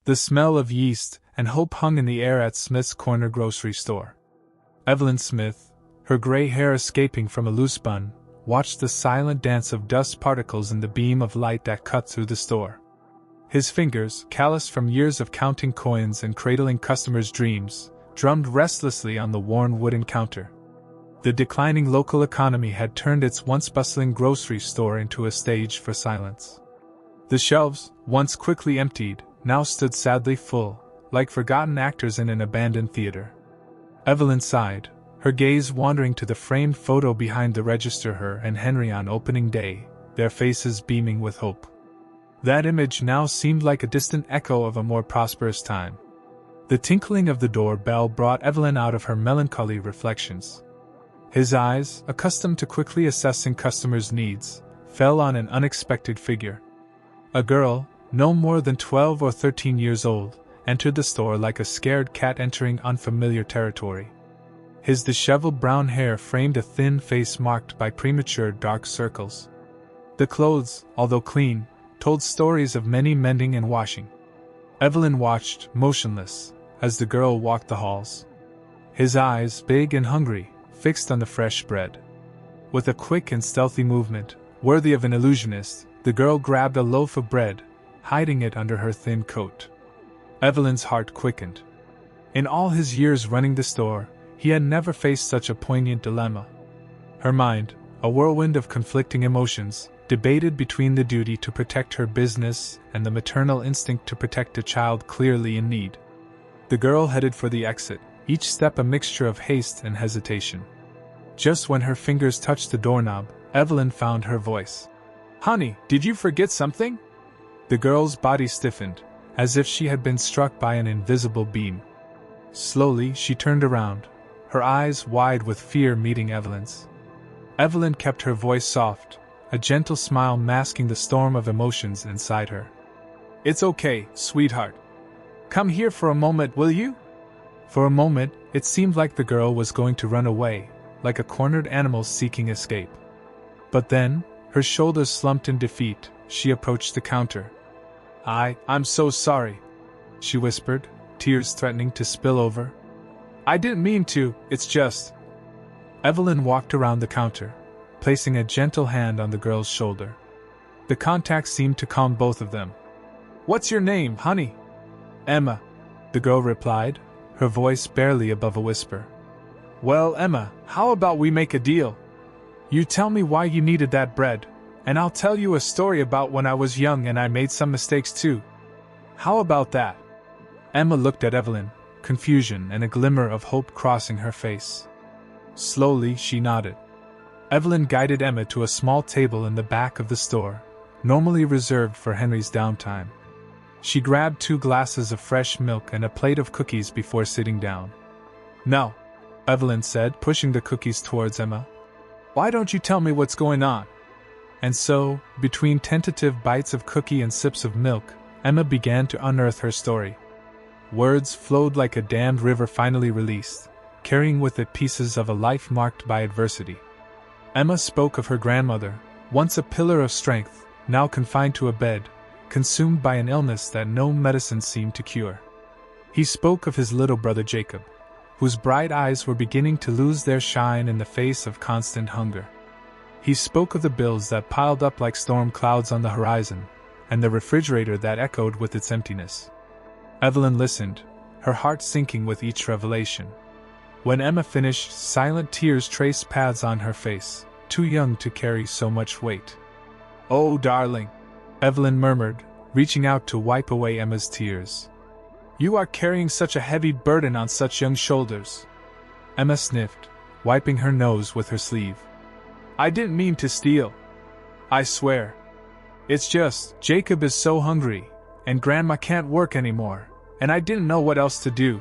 The smell of yeast and hope hung in the air at Smith's corner grocery store. Evelyn Smith, her gray hair escaping from a loose bun, watched the silent dance of dust particles in the beam of light that cut through the store. His fingers, calloused from years of counting coins and cradling customers' dreams, drummed restlessly on the worn wooden counter. The declining local economy had turned its once bustling grocery store into a stage for silence. The shelves, once quickly emptied, now stood sadly full, like forgotten actors in an abandoned theater. Evelyn sighed, her gaze wandering to the framed photo behind the register, her and Henry on opening day, their faces beaming with hope. That image now seemed like a distant echo of a more prosperous time. The tinkling of the door bell brought Evelyn out of her melancholy reflections. His eyes, accustomed to quickly assessing customers' needs, fell on an unexpected figure. A girl, no more than 12 or 13 years old, entered the store like a scared cat entering unfamiliar territory. His disheveled brown hair framed a thin face marked by premature dark circles. The clothes, although clean, told stories of many mending and washing. Evelyn watched, motionless, as the girl walked the halls. His eyes, big and hungry, fixed on the fresh bread. With a quick and stealthy movement, worthy of an illusionist, the girl grabbed a loaf of bread, hiding it under her thin coat. Evelyn's heart quickened. In all his years running the store, he had never faced such a poignant dilemma. Her mind, a whirlwind of conflicting emotions, debated between the duty to protect her business and the maternal instinct to protect a child clearly in need. The girl headed for the exit, each step a mixture of haste and hesitation. Just when her fingers touched the doorknob, Evelyn found her voice. "Honey, did you forget something?" The girl's body stiffened, as if she had been struck by an invisible beam. Slowly she turned around, her eyes wide with fear meeting Evelyn's. Evelyn kept her voice soft, a gentle smile masking the storm of emotions inside her. "It's okay, sweetheart. Come here for a moment, will you?" For a moment, it seemed like the girl was going to run away, like a cornered animal seeking escape. But then, her shoulders slumped in defeat, she approached the counter. I'm so sorry," she whispered, tears threatening to spill over. "I didn't mean to, it's just..." Evelyn walked around the counter, placing a gentle hand on the girl's shoulder. The contact seemed to calm both of them. "What's your name, honey?" "Emma," the girl replied, her voice barely above a whisper. "Well, Emma, how about we make a deal? You tell me why you needed that bread, and I'll tell you a story about when I was young and I made some mistakes too. How about that?" Emma looked at Evelyn, confusion and a glimmer of hope crossing her face. Slowly she nodded. Evelyn guided Emma to a small table in the back of the store, normally reserved for Henry's downtime. She grabbed 2 glasses of fresh milk and a plate of cookies before sitting down. "Now," Evelyn said, pushing the cookies towards Emma, "why don't you tell me what's going on?" And so, between tentative bites of cookie and sips of milk, Emma began to unearth her story. Words flowed like a dammed river finally released, carrying with it pieces of a life marked by adversity. Emma spoke of her grandmother, once a pillar of strength, now confined to a bed, consumed by an illness that no medicine seemed to cure. He spoke of his little brother Jacob, whose bright eyes were beginning to lose their shine in the face of constant hunger. He spoke of the bills that piled up like storm clouds on the horizon, and the refrigerator that echoed with its emptiness. Evelyn listened, her heart sinking with each revelation. When Emma finished, silent tears traced paths on her face, too young to carry so much weight. "Oh, darling," Evelyn murmured, reaching out to wipe away Emma's tears. "You are carrying such a heavy burden on such young shoulders." Emma sniffed, wiping her nose with her sleeve. "I didn't mean to steal. I swear. It's just, Jacob is so hungry, and Grandma can't work anymore, and I didn't know what else to do."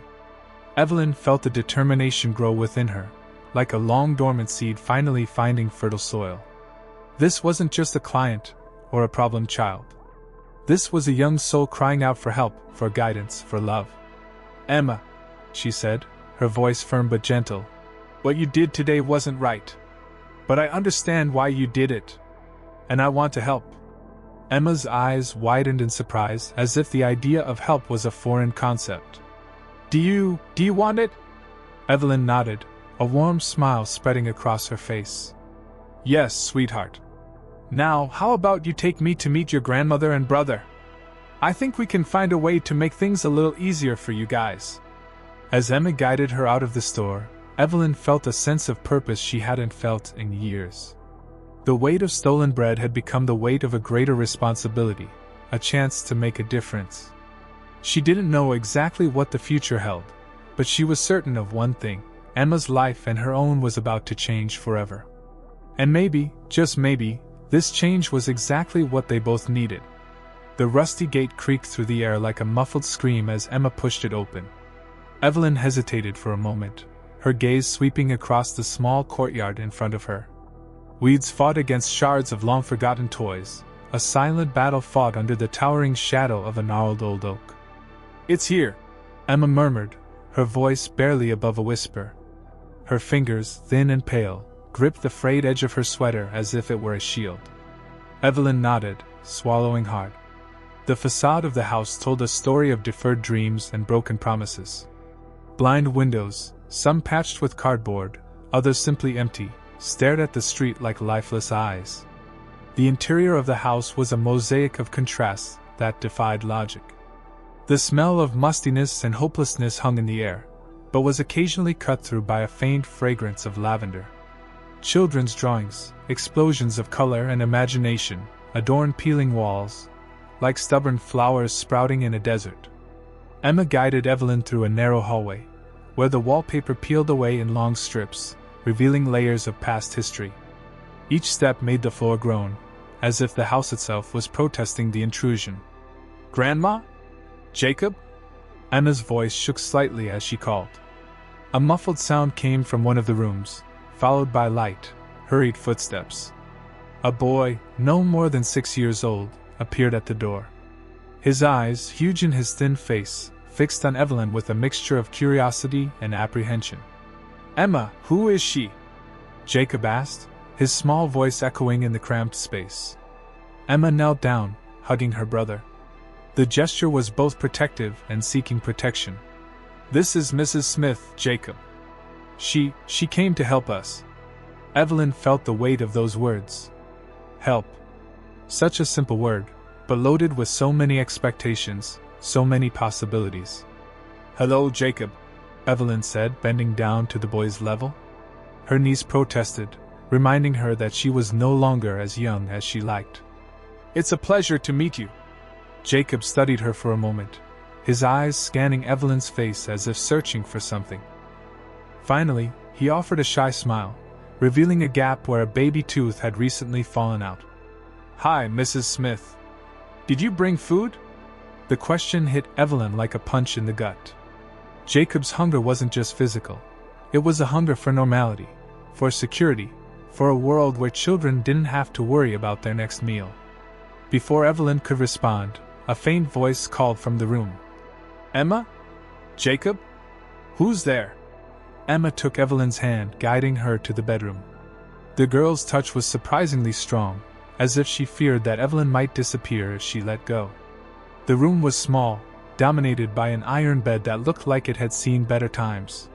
Evelyn felt the determination grow within her, like a long-dormant seed finally finding fertile soil. This wasn't just a client, or a problem child. This was a young soul crying out for help, for guidance, for love. "Emma," she said, her voice firm but gentle, "what you did today wasn't right. But I understand why you did it. And I want to help. Emma's eyes widened in surprise, as if the idea of help was a foreign concept. Do you want it? Evelyn nodded, a warm smile spreading across her face. Yes, sweetheart. Now, how about you take me to meet your grandmother and brother? I think we can find a way to make things a little easier for you guys. As Emma guided her out of the store, Evelyn felt a sense of purpose she hadn't felt in years. The weight of stolen bread had become the weight of a greater responsibility, a chance to make a difference. She didn't know exactly what the future held, but she was certain of one thing: Emma's life and her own was about to change forever. And maybe, just maybe, this change was exactly what they both needed. The rusty gate creaked through the air like a muffled scream as Emma pushed it open. Evelyn hesitated for a moment, her gaze sweeping across the small courtyard in front of her. Weeds fought against shards of long-forgotten toys, a silent battle fought under the towering shadow of a gnarled old oak. It's here, Emma murmured, her voice barely above a whisper. Her fingers, thin and pale, gripped the frayed edge of her sweater as if it were a shield. Evelyn nodded, swallowing hard. The facade of the house told a story of deferred dreams and broken promises. Blind windows, some patched with cardboard, others simply empty, stared at the street like lifeless eyes. The interior of the house was a mosaic of contrasts that defied logic. The smell of mustiness and hopelessness hung in the air, but was occasionally cut through by a faint fragrance of lavender. Children's drawings, explosions of color and imagination, adorned peeling walls, like stubborn flowers sprouting in a desert. Emma guided Evelyn through a narrow hallway, where the wallpaper peeled away in long strips, revealing layers of past history. Each step made the floor groan, as if the house itself was protesting the intrusion. Grandma? Jacob? Emma's voice shook slightly as she called. A muffled sound came from one of the rooms, followed by light, hurried footsteps. A boy, no more than 6 years old, appeared at the door. His eyes, huge in his thin face, fixed on Evelyn with a mixture of curiosity and apprehension. Emma, who is she? Jacob asked, his small voice echoing in the cramped space. Emma knelt down, hugging her brother. The gesture was both protective and seeking protection. This is Mrs. Smith, Jacob. She came to help us. Evelyn felt the weight of those words. Help. Such a simple word, but loaded with so many expectations, so many possibilities. Hello, Jacob, Evelyn said, bending down to the boy's level. Her niece protested, reminding her that she was no longer as young as she liked. It's a pleasure to meet you. Jacob studied her for a moment, his eyes scanning Evelyn's face as if searching for something. Finally, he offered a shy smile, revealing a gap where a baby tooth had recently fallen out. Hi, Mrs. Smith. Did you bring food? The question hit Evelyn like a punch in the gut. Jacob's hunger wasn't just physical. It was a hunger for normality, for security, for a world where children didn't have to worry about their next meal. Before Evelyn could respond, a faint voice called from the room. Emma? Jacob? Who's there? Emma took Evelyn's hand, guiding her to the bedroom. The girl's touch was surprisingly strong, as if she feared that Evelyn might disappear if she let go. The room was small, dominated by an iron bed that looked like it had seen better times.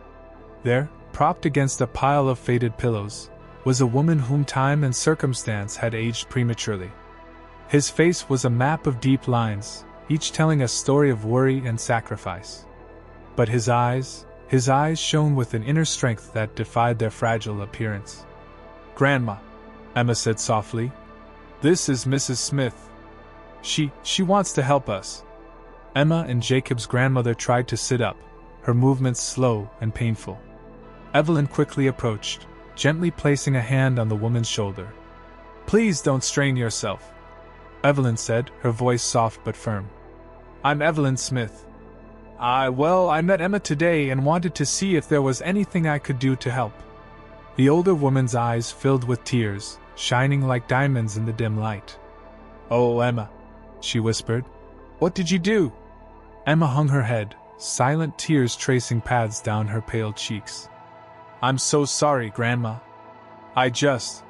There, propped against a pile of faded pillows, was a woman whom time and circumstance had aged prematurely. His face was a map of deep lines, each telling a story of worry and sacrifice. But his eyes shone with an inner strength that defied their fragile appearance. Grandma, Emma said softly. This is Mrs. Smith. She wants to help us. Emma and Jacob's grandmother tried to sit up, her movements slow and painful. Evelyn quickly approached, gently placing a hand on the woman's shoulder. Please don't strain yourself, Evelyn said, her voice soft but firm. I'm Evelyn Smith. I met Emma today and wanted to see if there was anything I could do to help. The older woman's eyes filled with tears, shining like diamonds in the dim light. Oh, Emma, she whispered. What did you do? Emma hung her head, silent tears tracing paths down her pale cheeks. I'm so sorry, Grandma. I just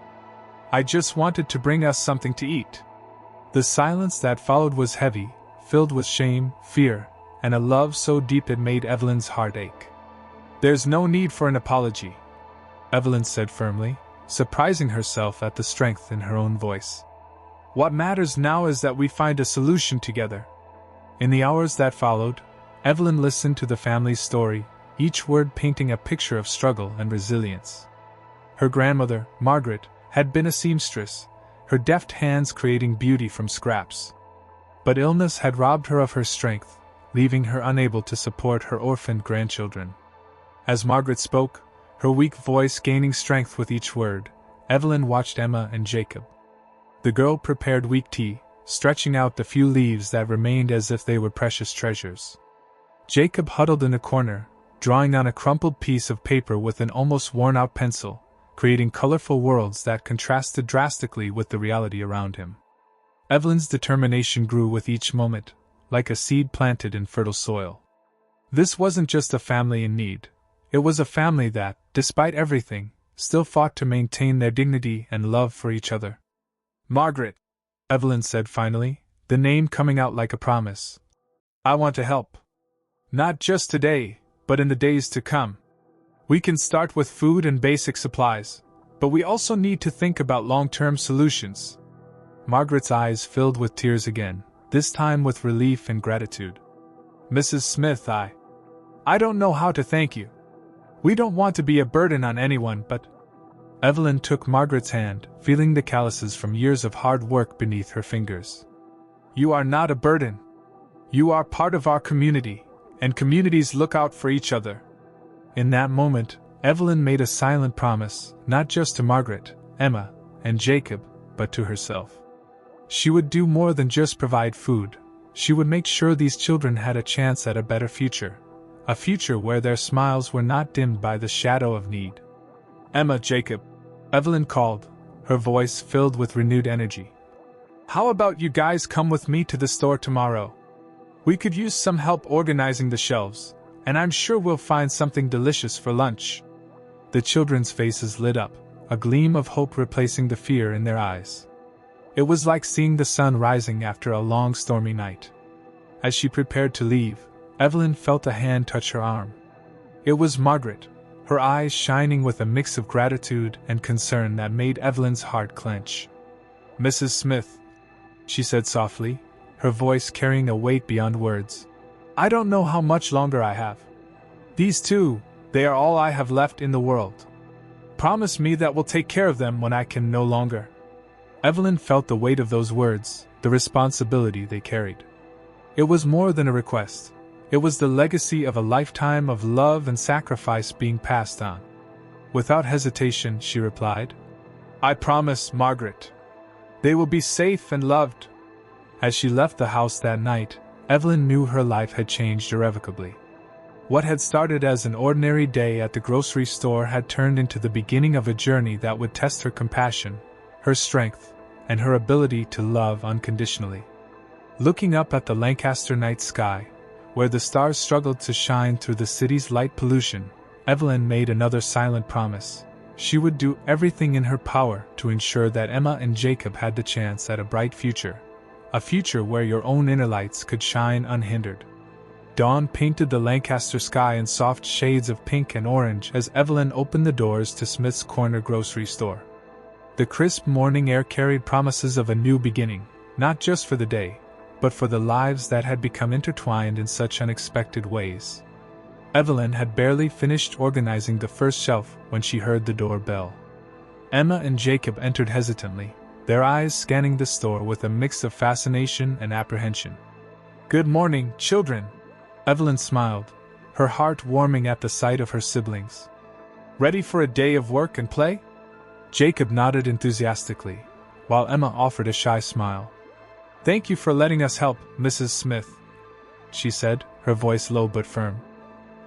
wanted to bring us something to eat. The silence that followed was heavy, filled with shame, fear, and a love so deep it made Evelyn's heart ache. "There's no need for an apology," Evelyn said firmly, surprising herself at the strength in her own voice. "What matters now is that we find a solution together." In the hours that followed, Evelyn listened to the family's story, each word painting a picture of struggle and resilience. Her grandmother, Margaret, had been a seamstress, her deft hands creating beauty from scraps. But illness had robbed her of her strength, leaving her unable to support her orphaned grandchildren. As Margaret spoke, her weak voice gaining strength with each word, Evelyn watched Emma and Jacob. The girl prepared weak tea, stretching out the few leaves that remained as if they were precious treasures. Jacob huddled in a corner, drawing on a crumpled piece of paper with an almost worn-out pencil, creating colorful worlds that contrasted drastically with the reality around him. Evelyn's determination grew with each moment, like a seed planted in fertile soil. This wasn't just a family in need. It was a family that, despite everything, still fought to maintain their dignity and love for each other. "Margaret," Evelyn said finally, the name coming out like a promise. "I want to help. Not just today, but in the days to come. We can start with food and basic supplies, but we also need to think about long-term solutions." Margaret's eyes filled with tears again, this time with relief and gratitude. "Mrs. Smith, I don't know how to thank you. We don't want to be a burden on anyone, but—" Evelyn took Margaret's hand, feeling the calluses from years of hard work beneath her fingers. "You are not a burden. You are part of our community, and communities look out for each other." In that moment, Evelyn made a silent promise, not just to Margaret, Emma, and Jacob, but to herself. She would do more than just provide food. She would make sure these children had a chance at a better future. A future where their smiles were not dimmed by the shadow of need. "Emma, Jacob," Evelyn called, her voice filled with renewed energy. "How about you guys come with me to the store tomorrow? We could use some help organizing the shelves, and I'm sure we'll find something delicious for lunch." The children's faces lit up, a gleam of hope replacing the fear in their eyes. It was like seeing the sun rising after a long stormy night. As she prepared to leave, Evelyn felt a hand touch her arm. It was Margaret, her eyes shining with a mix of gratitude and concern that made Evelyn's heart clench. "Mrs. Smith," she said softly, her voice carrying a weight beyond words, "I don't know how much longer I have. These two, they are all I have left in the world. Promise me that we'll take care of them when I can no longer." Evelyn felt the weight of those words, the responsibility they carried. It was more than a request. It was the legacy of a lifetime of love and sacrifice being passed on. Without hesitation, she replied, "I promise, Margaret. They will be safe and loved." As she left the house that night, Evelyn knew her life had changed irrevocably. What had started as an ordinary day at the grocery store had turned into the beginning of a journey that would test her compassion, her strength, and her ability to love unconditionally. Looking up at the Lancaster night sky, where the stars struggled to shine through the city's light pollution, Evelyn made another silent promise. She would do everything in her power to ensure that Emma and Jacob had the chance at a bright future. A future where your own inner lights could shine unhindered. Dawn painted the Lancaster sky in soft shades of pink and orange as Evelyn opened the doors to Smith's Corner grocery store. The crisp morning air carried promises of a new beginning, not just for the day, but for the lives that had become intertwined in such unexpected ways. Evelyn had barely finished organizing the first shelf when she heard the doorbell. Emma and Jacob entered hesitantly, their eyes scanning the store with a mix of fascination and apprehension. "Good morning, children," Evelyn smiled, her heart warming at the sight of her siblings. "Ready for a day of work and play?" Jacob nodded enthusiastically, while Emma offered a shy smile. "Thank you for letting us help, Mrs. Smith," she said, her voice low but firm.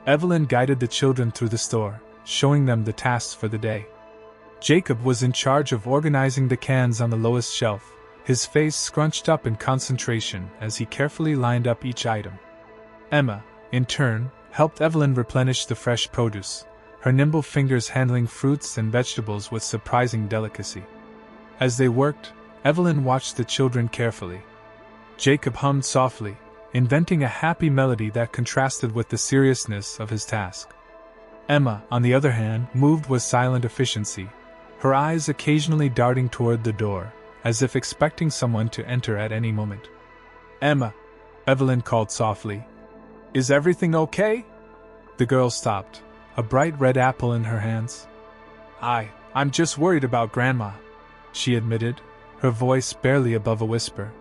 Evelyn guided the children through the store, showing them the tasks for the day. Jacob was in charge of organizing the cans on the lowest shelf, his face scrunched up in concentration as he carefully lined up each item. Emma, in turn, helped Evelyn replenish the fresh produce, her nimble fingers handling fruits and vegetables with surprising delicacy. As they worked, Evelyn watched the children carefully. Jacob hummed softly, inventing a happy melody that contrasted with the seriousness of his task. Emma, on the other hand, moved with silent efficiency, her eyes occasionally darting toward the door, as if expecting someone to enter at any moment. "Emma," Evelyn called softly. "Is everything okay?" The girl stopped, a bright red apple in her hands. I'm just worried about Grandma," she admitted, her voice barely above a whisper.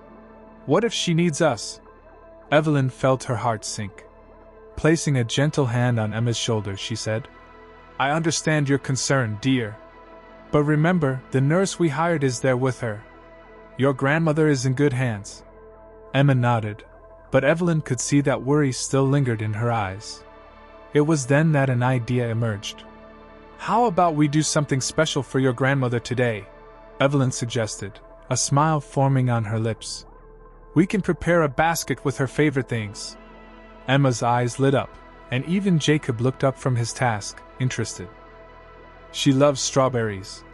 "What if she needs us?" Evelyn felt her heart sink. Placing a gentle hand on Emma's shoulder, she said, "I understand your concern, dear. But remember, the nurse we hired is there with her. Your grandmother is in good hands." Emma nodded, but Evelyn could see that worry still lingered in her eyes. It was then that an idea emerged. "How about we do something special for your grandmother today?" Evelyn suggested, a smile forming on her lips. "We can prepare a basket with her favorite things." Emma's eyes lit up, and even Jacob looked up from his task, interested. "She loves strawberries,"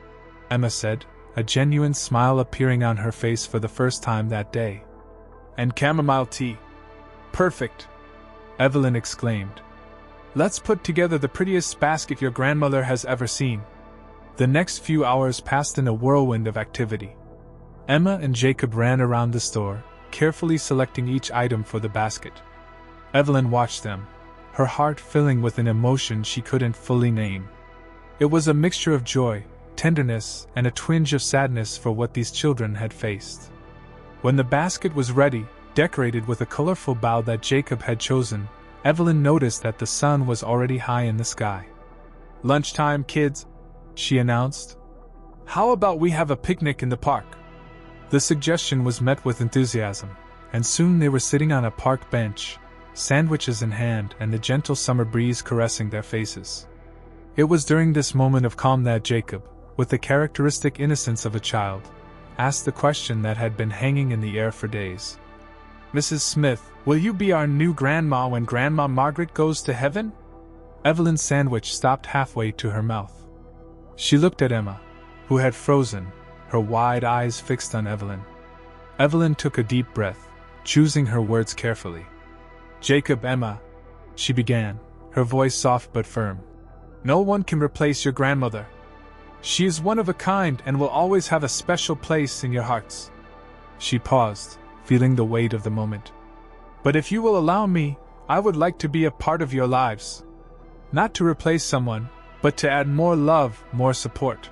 Emma said, a genuine smile appearing on her face for the first time that day. "And chamomile tea." "Perfect!" Evelyn exclaimed. "Let's put together the prettiest basket your grandmother has ever seen." The next few hours passed in a whirlwind of activity. Emma and Jacob ran around the store, carefully selecting each item for the basket. Evelyn watched them, her heart filling with an emotion she couldn't fully name. It was a mixture of joy, tenderness, and a twinge of sadness for what these children had faced. When the basket was ready, decorated with a colorful bough that Jacob had chosen, Evelyn noticed that the sun was already high in the sky. "Lunchtime, kids," she announced. "How about we have a picnic in the park?" The suggestion was met with enthusiasm, and soon they were sitting on a park bench, sandwiches in hand and the gentle summer breeze caressing their faces. It was during this moment of calm that Jacob, with the characteristic innocence of a child, asked the question that had been hanging in the air for days. "Mrs. Smith, will you be our new grandma when Grandma Margaret goes to heaven?" Evelyn's sandwich stopped halfway to her mouth. She looked at Emma, who had frozen, her wide eyes fixed on Evelyn. Evelyn took a deep breath, choosing her words carefully. "Jacob, Emma," she began, her voice soft but firm. "No one can replace your grandmother. She is one of a kind and will always have a special place in your hearts." She paused, feeling the weight of the moment. "But if you will allow me, I would like to be a part of your lives. Not to replace someone, but to add more love, more support."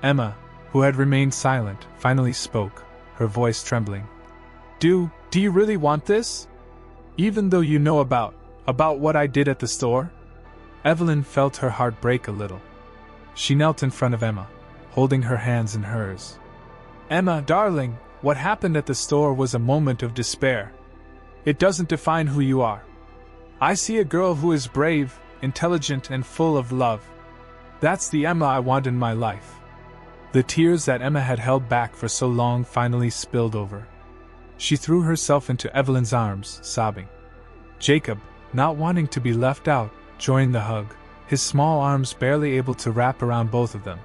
Emma, who had remained silent, finally spoke, her voice trembling. Do you really want this? Even though you know about what I did at the store?" Evelyn felt her heart break a little. She knelt in front of Emma, holding her hands in hers. "Emma, darling, what happened at the store was a moment of despair. It doesn't define who you are. I see a girl who is brave, intelligent, and full of love. That's the Emma I want in my life." The tears that Emma had held back for so long finally spilled over. She threw herself into Evelyn's arms, sobbing. Jacob, not wanting to be left out, joined the hug, his small arms barely able to wrap around both of them.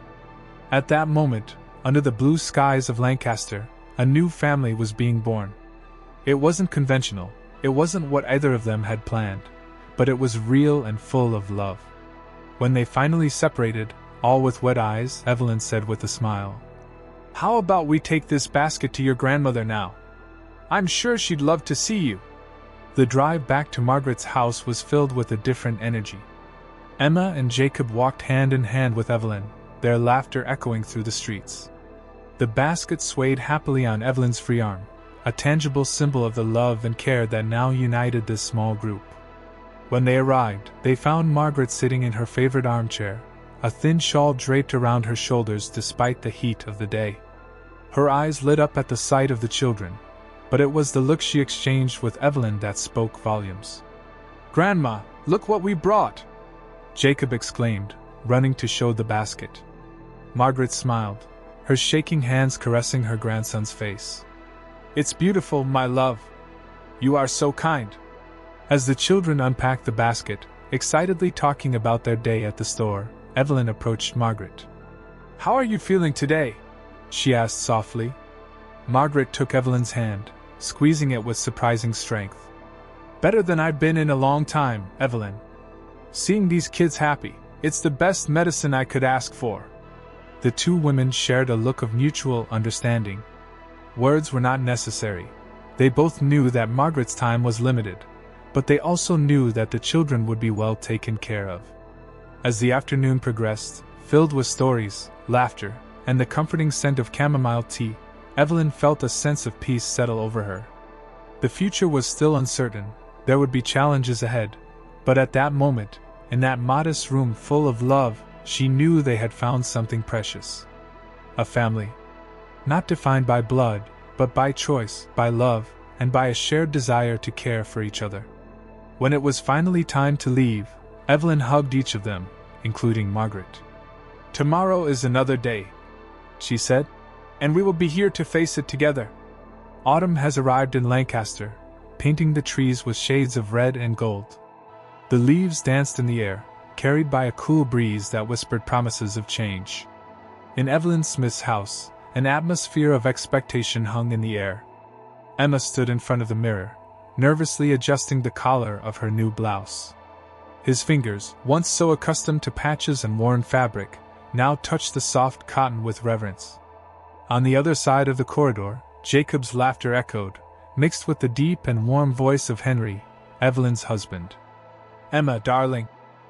At that moment, under the blue skies of Lancaster, a new family was being born. It wasn't conventional, it wasn't what either of them had planned, but it was real and full of love. When they finally separated, all with wet eyes, Evelyn said with a smile, "How about we take this basket to your grandmother now? I'm sure she'd love to see you." The drive back to Margaret's house was filled with a different energy. Emma and Jacob walked hand in hand with Evelyn, their laughter echoing through the streets. The basket swayed happily on Evelyn's free arm, a tangible symbol of the love and care that now united this small group. When they arrived, they found Margaret sitting in her favorite armchair, a thin shawl draped around her shoulders despite the heat of the day. Her eyes lit up at the sight of the children, but it was the look she exchanged with Evelyn that spoke volumes. "Grandma, look what we brought!" Jacob exclaimed, running to show the basket. Margaret smiled, her shaking hands caressing her grandson's face. "It's beautiful, my love. You are so kind." As the children unpacked the basket, excitedly talking about their day at the store, Evelyn approached Margaret. "How are you feeling today?" she asked softly. Margaret took Evelyn's hand, squeezing it with surprising strength. Better than I've been in a long time, Evelyn. Seeing these kids happy, it's the best medicine I could ask for. The two women shared a look of mutual understanding. Words were not necessary. They both knew that Margaret's time was limited, but they also knew that the children would be well taken care of. As the afternoon progressed, filled with stories, laughter, and the comforting scent of chamomile tea, Evelyn felt a sense of peace settle over her. The future was still uncertain, there would be challenges ahead, but at that moment, in that modest room full of love, she knew they had found something precious. A family. Not defined by blood, but by choice, by love, and by a shared desire to care for each other. When it was finally time to leave, Evelyn hugged each of them, including Margaret. "Tomorrow is another day," she said, "and we will be here to face it together." Autumn has arrived in Lancaster, painting the trees with shades of red and gold. The leaves danced in the air, carried by a cool breeze that whispered promises of change. In Evelyn Smith's house, an atmosphere of expectation hung in the air. Emma stood in front of the mirror, nervously adjusting the collar of her new blouse. His fingers, once so accustomed to patches and worn fabric, now touched the soft cotton with reverence. On the other side of the corridor, Jacob's laughter echoed, mixed with the deep and warm voice of Henry, Evelyn's husband. "Emma, darling,"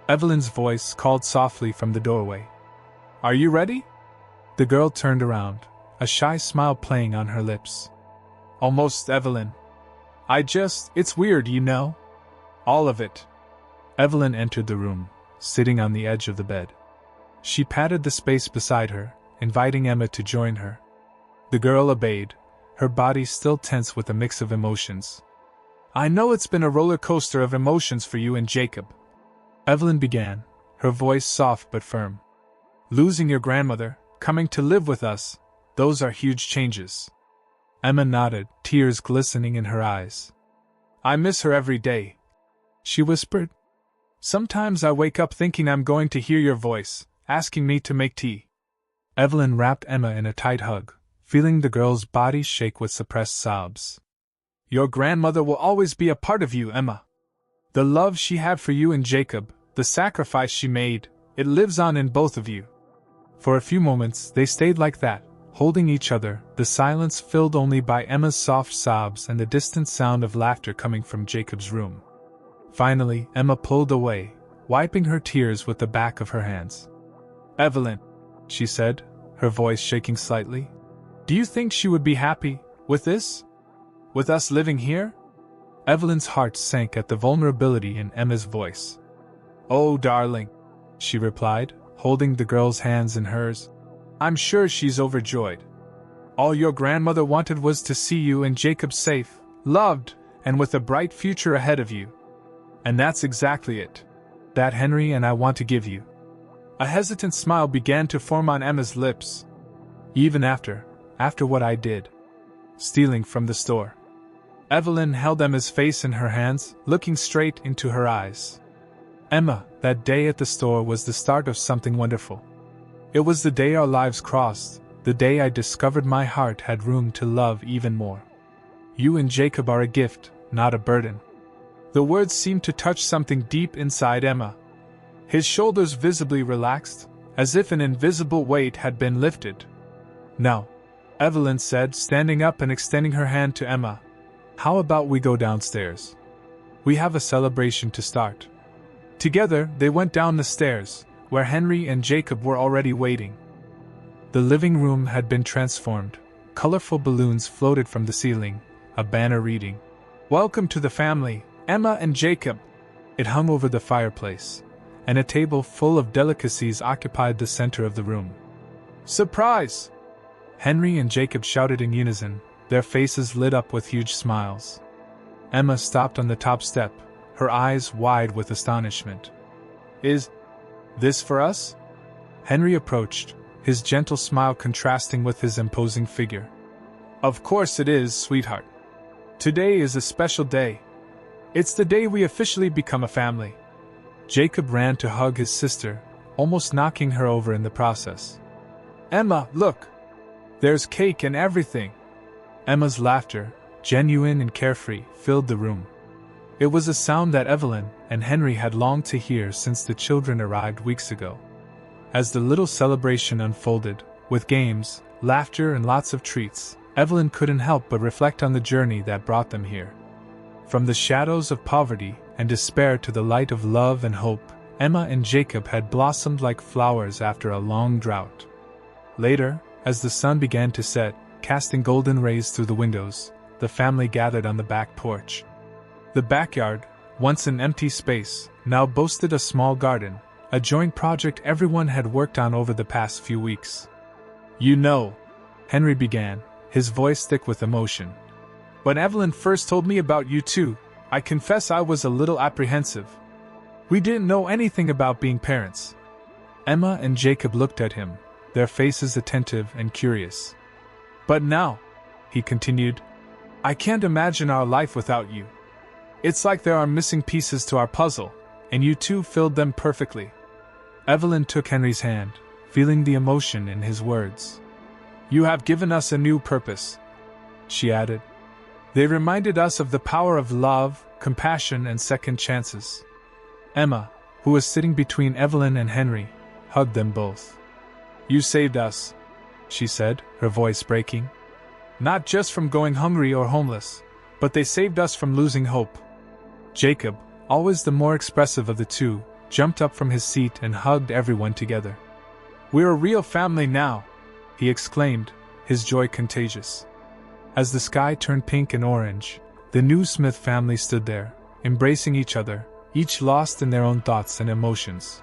Evelyn's voice called softly from the doorway. "Are you ready?" The girl turned around, a shy smile playing on her lips. "Almost, Evelyn. It's weird, you know. All of it." Evelyn entered the room, sitting on the edge of the bed. She patted the space beside her, inviting Emma to join her. The girl obeyed, her body still tense with a mix of emotions. "I know it's been a roller coaster of emotions for you and Jacob," Evelyn began, her voice soft but firm. "Losing your grandmother, coming to live with us, those are huge changes." Emma nodded, tears glistening in her eyes. "I miss her every day," she whispered. "Sometimes I wake up thinking I'm going to hear your voice, asking me to make tea." Evelyn wrapped Emma in a tight hug, feeling the girl's body shake with suppressed sobs. "Your grandmother will always be a part of you, Emma. The love she had for you and Jacob, the sacrifice she made, it lives on in both of you." For a few moments they stayed like that, holding each other, the silence filled only by Emma's soft sobs and the distant sound of laughter coming from Jacob's room. Finally, Emma pulled away, wiping her tears with the back of her hands. "Evelyn," she said, her voice shaking slightly, "do you think she would be happy with this? With us living here?" Evelyn's heart sank at the vulnerability in Emma's voice. "Oh, darling," she replied, holding the girl's hands in hers, "I'm sure she's overjoyed. All your grandmother wanted was to see you and Jacob safe, loved, and with a bright future ahead of you. And that's exactly it. That Henry and I want to give you." A hesitant smile began to form on Emma's lips. "Even after what I did. Stealing from the store." Evelyn held Emma's face in her hands, looking straight into her eyes. "Emma, that day at the store was the start of something wonderful. It was the day our lives crossed, the day I discovered my heart had room to love even more. You and Jacob are a gift, not a burden." The words seemed to touch something deep inside Emma. His shoulders visibly relaxed, as if an invisible weight had been lifted. "Now," Evelyn said, standing up and extending her hand to Emma, "how about we go downstairs? We have a celebration to start." Together, they went down the stairs, where Henry and Jacob were already waiting. The living room had been transformed. Colorful balloons floated from the ceiling, a banner reading, "Welcome to the family, Emma and Jacob." It hung over the fireplace, and a table full of delicacies occupied the center of the room. "Surprise!" Henry and Jacob shouted in unison, their faces lit up with huge smiles. Emma stopped on the top step, her eyes wide with astonishment. "Is this for us?" Henry approached, his gentle smile contrasting with his imposing figure. "Of course it is, sweetheart. Today is a special day. It's the day we officially become a family." Jacob ran to hug his sister, almost knocking her over in the process. "Emma, look! There's cake and everything. Emma's laughter, genuine and carefree, filled the room. It was a sound that Evelyn and Henry had longed to hear since the children arrived weeks ago. As the little celebration unfolded, with games, laughter, and lots of treats, Evelyn couldn't help but reflect on the journey that brought them here. From the shadows of poverty and despair to the light of love and hope, Emma and Jacob had blossomed like flowers after a long drought. Later, as the sun began to set, casting golden rays through the windows, the family gathered on the back porch. The backyard, once an empty space, now boasted a small garden, a joint project everyone had worked on over the past few weeks. "You know," Henry began, his voice thick with emotion. "When Evelyn first told me about you two, I confess I was a little apprehensive. We didn't know anything about being parents." Emma and Jacob looked at him, their faces attentive and curious. "But now," he continued, "I can't imagine our life without you. It's like there are missing pieces to our puzzle, and you two filled them perfectly." Evelyn took Henry's hand, feeling the emotion in his words. "You have given us a new purpose," she added. "They reminded us of the power of love, compassion, and second chances." Emma, who was sitting between Evelyn and Henry, hugged them both. "You saved us," she said, her voice breaking. "Not just from going hungry or homeless, but they saved us from losing hope." Jacob, always the more expressive of the two, jumped up from his seat and hugged everyone together. "We're a real family now," he exclaimed, his joy contagious. As the sky turned pink and orange, the new Smith family stood there, embracing each other, each lost in their own thoughts and emotions.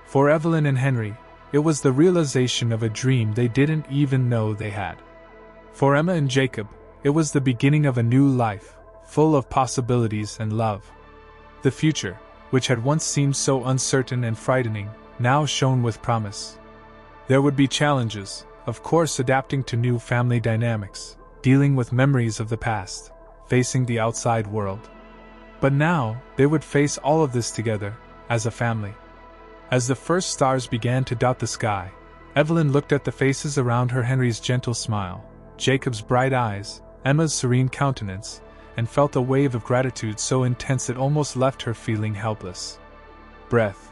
For Evelyn and Henry, it was the realization of a dream they didn't even know they had. For Emma and Jacob, it was the beginning of a new life, full of possibilities and love. The future, which had once seemed so uncertain and frightening, now shone with promise. There would be challenges, of course, adapting to new family dynamics, dealing with memories of the past, facing the outside world. But now, they would face all of this together, as a family. As the first stars began to dot the sky, Evelyn looked at the faces around her, Henry's gentle smile, Jacob's bright eyes, Emma's serene countenance, and felt a wave of gratitude so intense it almost left her feeling helpless. Breath.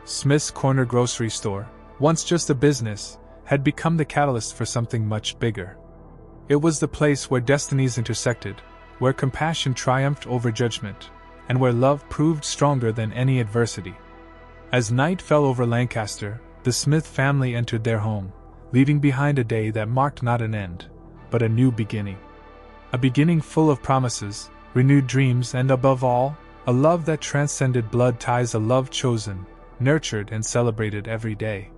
Smith's Corner grocery store, once just a business, had become the catalyst for something much bigger. It was the place where destinies intersected, where compassion triumphed over judgment, and where love proved stronger than any adversity. As night fell over Lancaster, the Smith family entered their home, leaving behind a day that marked not an end, but a new beginning. A beginning full of promises, renewed dreams, and above all, a love that transcended blood ties, a love chosen, nurtured, and celebrated every day.